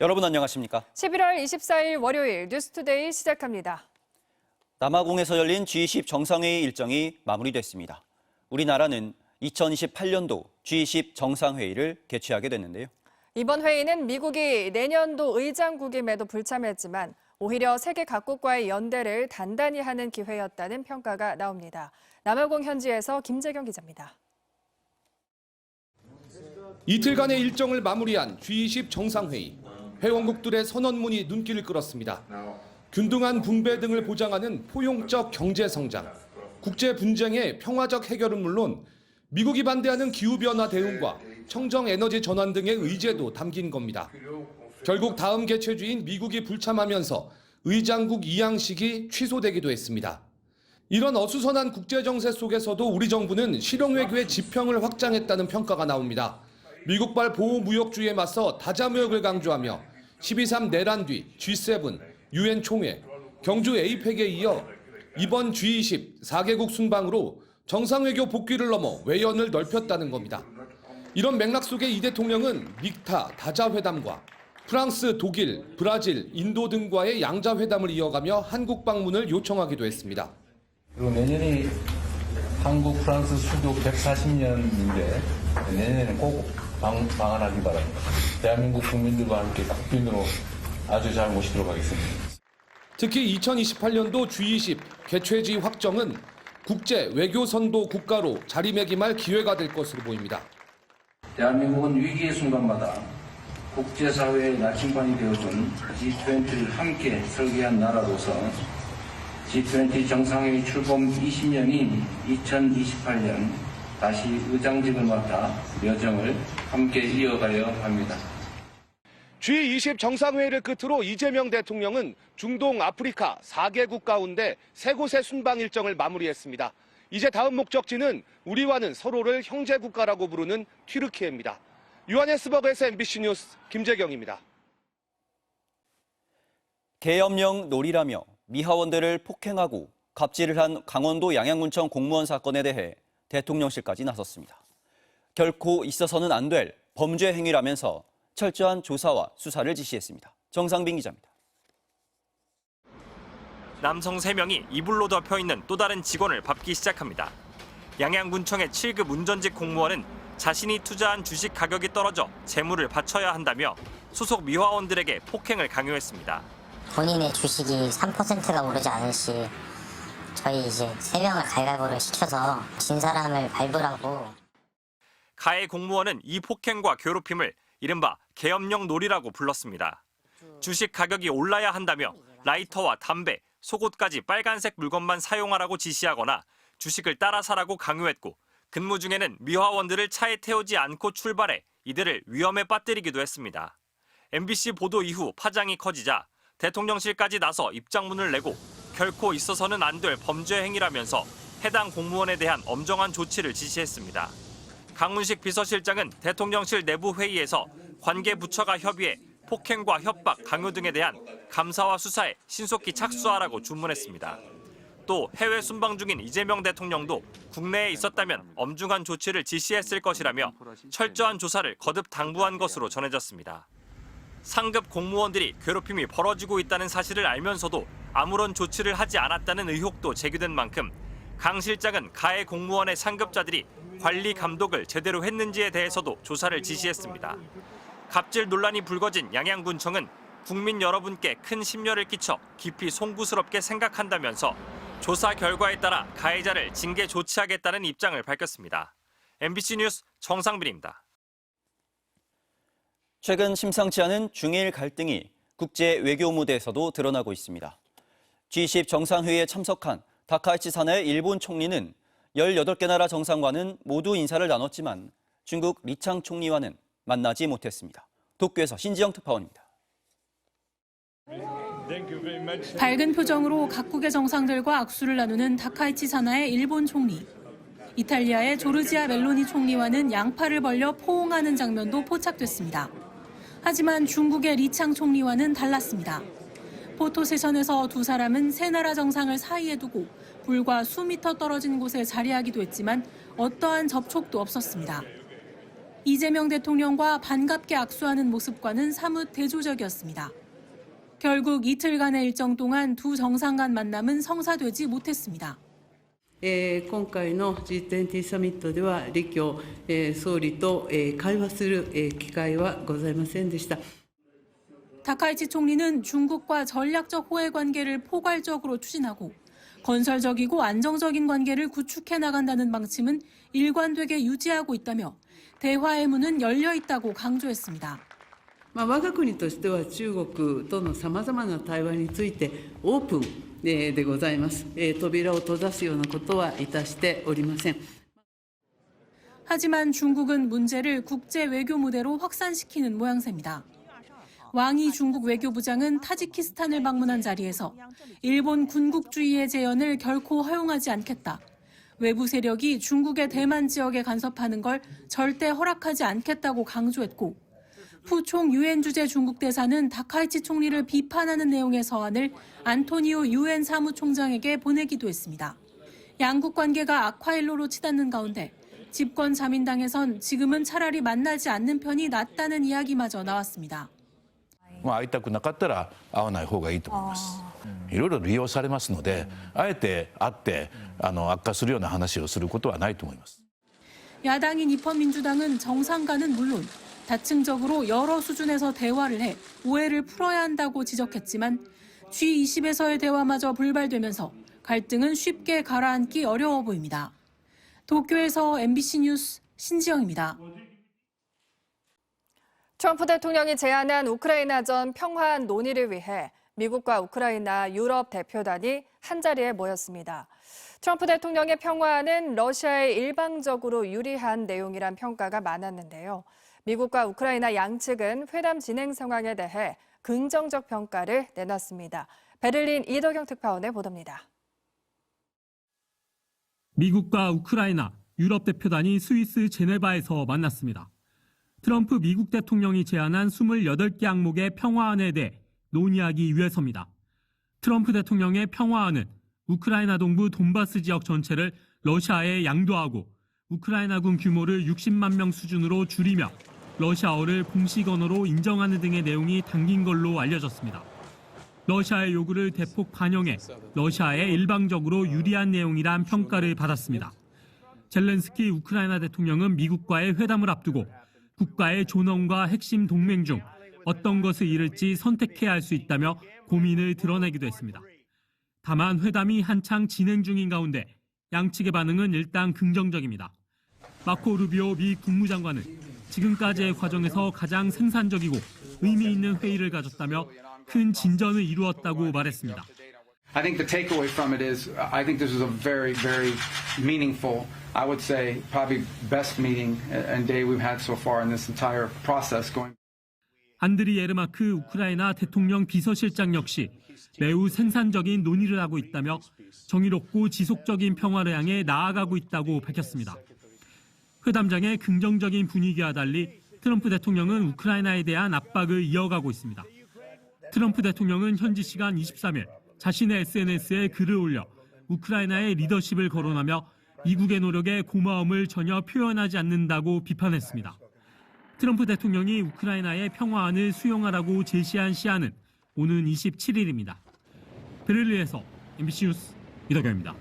여러분 안녕하십니까? 11월 24일 월요일 뉴스투데이 시작합니다. 남아공에서 열린 G20 정상회의 일정이 마무리됐습니다. 우리나라는 2028년도 G20 정상회의를 개최하게 됐는데요. 이번 회의는 미국이 내년도 의장국임에도 불참했지만 오히려 세계 각국과의 연대를 단단히 하는 기회였다는 평가가 나옵니다. 남아공 현지에서 김재경 기자입니다. 이틀간의 일정을 마무리한 G20 정상회의. 회원국들의 선언문이 눈길을 끌었습니다. 균등한 분배 등을 보장하는 포용적 경제 성장, 국제 분쟁의 평화적 해결은 물론 미국이 반대하는 기후변화 대응과 청정 에너지 전환 등의 의제도 담긴 겁니다. 결국 다음 개최주인 미국이 불참하면서 의장국 이양식이 취소되기도 했습니다. 이런 어수선한 국제정세 속에서도 우리 정부는 실용외교의 지평을 확장했다는 평가가 나옵니다. 미국발 보호무역주의에 맞서 다자무역을 강조하며 12.3 내란 뒤 G7, UN 총회, 경주 에이펙에 이어 이번 G20 4개국 순방으로 정상외교 복귀를 넘어 외연을 넓혔다는 겁니다. 이런 맥락 속에 이 대통령은 믹타 다자회담과 프랑스, 독일, 브라질, 인도 등과의 양자회담을 이어가며 한국 방문을 요청하기도 했습니다. 그리고 내년이 한국, 프랑스 수교 140년인데 내년에는 꼭 방한하기 바랍니다. 대한민국 국민들과 함께 국빈으로 아주 잘 모시도록 하겠습니다. 특히 2028년도 G20 개최지 확정은 국제 외교 선도 국가로 자리매김할 기회가 될 것으로 보입니다. 대한민국은 위기의 순간마다 국제사회의 나침반이 되어준 G20를 함께 설계한 나라로서 G20 정상회의 출범 20년인 2028년 다시 의장직을 맡아 여정을 함께 이어가려 합니다. G20 정상회의를 끝으로 이재명 대통령은 중동, 아프리카 4개국 가운데 3곳의 순방 일정을 마무리했습니다. 이제 다음 목적지는 우리와는 서로를 형제국가라고 부르는 튀르키예입니다. 요하네스버그에서 MBC 뉴스 김재경입니다. 계엄령 놀이라며 미하원들을 폭행하고 갑질을 한 강원도 양양군청 공무원 사건에 대해 대통령실까지 나섰습니다. 결코 있어서는 안 될 범죄 행위라면서 철저한 조사와 수사를 지시했습니다. 정상빈 기자입니다. 남성 3명이 이불로 덮여있는 또 다른 직원을 밟기 시작합니다. 양양군청의 7급 운전직 공무원은 자신이 투자한 주식 가격이 떨어져 재물을 바쳐야 한다며 소속 미화원들에게 폭행을 강요했습니다. 본인의 주식이 3%가 오르지 않을 시 저희 이제 3명을 가위바위보를 시켜서 진 사람을 밟으라고. 가해 공무원은 이 폭행과 괴롭힘을 이른바 계엄령 놀이라고 불렀습니다. 주식 가격이 올라야 한다며 라이터와 담배, 속옷까지 빨간색 물건만 사용하라고 지시하거나 주식을 따라 사라고 강요했고 근무 중에는 미화원들을 차에 태우지 않고 출발해 이들을 위험에 빠뜨리기도 했습니다. MBC 보도 이후 파장이 커지자 대통령실까지 나서 입장문을 내고 결코 있어서는 안 될 범죄 행위라면서 해당 공무원에 대한 엄정한 조치를 지시했습니다. 강훈식 비서실장은 대통령실 내부 회의에서 관계 부처가 협의해 폭행과 협박, 강요 등에 대한 감사와 수사에 신속히 착수하라고 주문했습니다. 또 해외 순방 중인 이재명 대통령도 국내에 있었다면 엄중한 조치를 지시했을 것이라며 철저한 조사를 거듭 당부한 것으로 전해졌습니다. 상급 공무원들이 괴롭힘이 벌어지고 있다는 사실을 알면서도 아무런 조치를 하지 않았다는 의혹도 제기된 만큼 강 실장은 가해 공무원의 상급자들이 관리 감독을 제대로 했는지에 대해서도 조사를 지시했습니다. 갑질 논란이 불거진 양양군청은 국민 여러분께 큰 심려를 끼쳐 깊이 송구스럽게 생각한다면서 조사 결과에 따라 가해자를 징계 조치하겠다는 입장을 밝혔습니다. MBC 뉴스 정상빈입니다. 최근 심상치 않은 중일 갈등이 국제 외교 무대에서도 드러나고 있습니다. G20 정상회의에 참석한 다카이치 사나의 일본 총리는 18개 나라 정상과는 모두 인사를 나눴지만 중국 리창 총리와는 만나지 못했습니다. 도쿄에서 신지영 특파원입니다. 밝은 표정으로 각국의 정상들과 악수를 나누는 다카이치 사나의 일본 총리. 이탈리아의 조르지아 멜로니 총리와는 양팔을 벌려 포옹하는 장면도 포착됐습니다. 하지만 중국의 리창 총리와는 달랐습니다. 포토세션에서 두 사람은 세 나라 정상을 사이에 두고 불과 수미터 떨어진 곳에 자리하기도 했지만 어떠한 접촉도 없었습니다. 이재명 대통령과 반갑게 악수하는 모습과는 사뭇 대조적이었습니다. 결국 이틀간의 일정 동안 두 정상 간 만남은 성사되지 못했습니다. 今回の G20 サミットでは、李強総理と会話する機会はございませんでした。 다카이치 총리는 중국과 전략적 호혜 관계를 포괄적으로 추진하고 건설적이고 안정적인 관계를 구축해 나간다는 방침은 일관되게 유지하고 있다며 대화의 문은 열려 있다고 강조했습니다. 我が国としては中国とのさまざまな対話についてオープンでございます。扉を閉ざすようなことはいたしておりません。 하지만 중국은 문제를 국제 외교 무대로 확산시키는 모양새입니다. 왕이 중국 외교부장은 타지키스탄을 방문한 자리에서 일본 군국주의의 재현을 결코 허용하지 않겠다. 외부 세력이 중국의 대만 지역에 간섭하는 걸 절대 허락하지 않겠다고 강조했고 푸총 유엔 주재 중국 대사는 다카이치 총리를 비판하는 내용의 서한을 안토니오 유엔 사무총장에게 보내기도 했습니다. 양국 관계가 악화일로로 치닫는 가운데 집권 자민당에선 지금은 차라리 만나지 않는 편이 낫다는 이야기마저 나왔습니다. 会いたくなかったら会わない方がいいと思います。いろいろ利用されますので、あえて会って悪化するような話をすることはないと思います。 야당인 입헌민주당은 정상과는 물론 다층적으로 여러 수준에서 대화를 해 오해를 풀어야 한다고 지적했지만 G20에서의 대화마저 불발되면서 갈등은 쉽게 가라앉기 어려워 보입니다. 도쿄에서 MBC 뉴스 신지영입니다. 트럼프 대통령이 제안한 우크라이나전 평화한 논의를 위해 미국과 우크라이나, 유럽 대표단이 한자리에 모였습니다. 트럼프 대통령의 평화안은 러시아에 일방적으로 유리한 내용이란 평가가 많았는데요. 미국과 우크라이나 양측은 회담 진행 상황에 대해 긍정적 평가를 내놨습니다. 베를린 이덕영 특파원의 보도입니다. 미국과 우크라이나, 유럽 대표단이 스위스 제네바에서 만났습니다. 트럼프 미국 대통령이 제안한 28개 항목의 평화안에 대해 논의하기 위해서입니다. 트럼프 대통령의 평화안은 우크라이나 동부 돈바스 지역 전체를 러시아에 양도하고 우크라이나군 규모를 60만 명 수준으로 줄이며 러시아어를 공식 언어로 인정하는 등의 내용이 담긴 걸로 알려졌습니다. 러시아의 요구를 대폭 반영해 러시아에 일방적으로 유리한 내용이란 평가를 받았습니다. 젤렌스키 우크라이나 대통령은 미국과의 회담을 앞두고 국가의 존엄과 핵심 동맹 중 어떤 것을 잃을지 선택해야 할 수 있다며 고민을 드러내기도 했습니다. 다만 회담이 한창 진행 중인 가운데 양측의 반응은 일단 긍정적입니다. 마코 루비오 미 국무장관은 지금까지의 과정에서 가장 생산적이고 의미 있는 회의를 가졌다며 큰 진전을 이루었다고 말했습니다. I think the takeaway from it is I think this was a very, very meaningful, I would say probably best meeting and day we've had so far in this entire process going. 안드리 예르마크 우크라이나 대통령 비서실장 역시 매우 생산적인 논의를 하고 있다며 정의롭고 지속적인 평화를 향해 나아가고 있다고 밝혔습니다. 회담장의 긍정적인 분위기와 달리 트럼프 대통령은 우크라이나에 대한 압박을 이어가고 있습니다. 트럼프 대통령은 현지 시간 23일 자신의 SNS에 글을 올려 우크라이나의 리더십을 거론하며 미국의 노력에 고마움을 전혀 표현하지 않는다고 비판했습니다. 트럼프 대통령이 우크라이나의 평화안을 수용하라고 제시한 시한은 오는 27일입니다. 베를린에서 MBC 뉴스 이덕영입니다.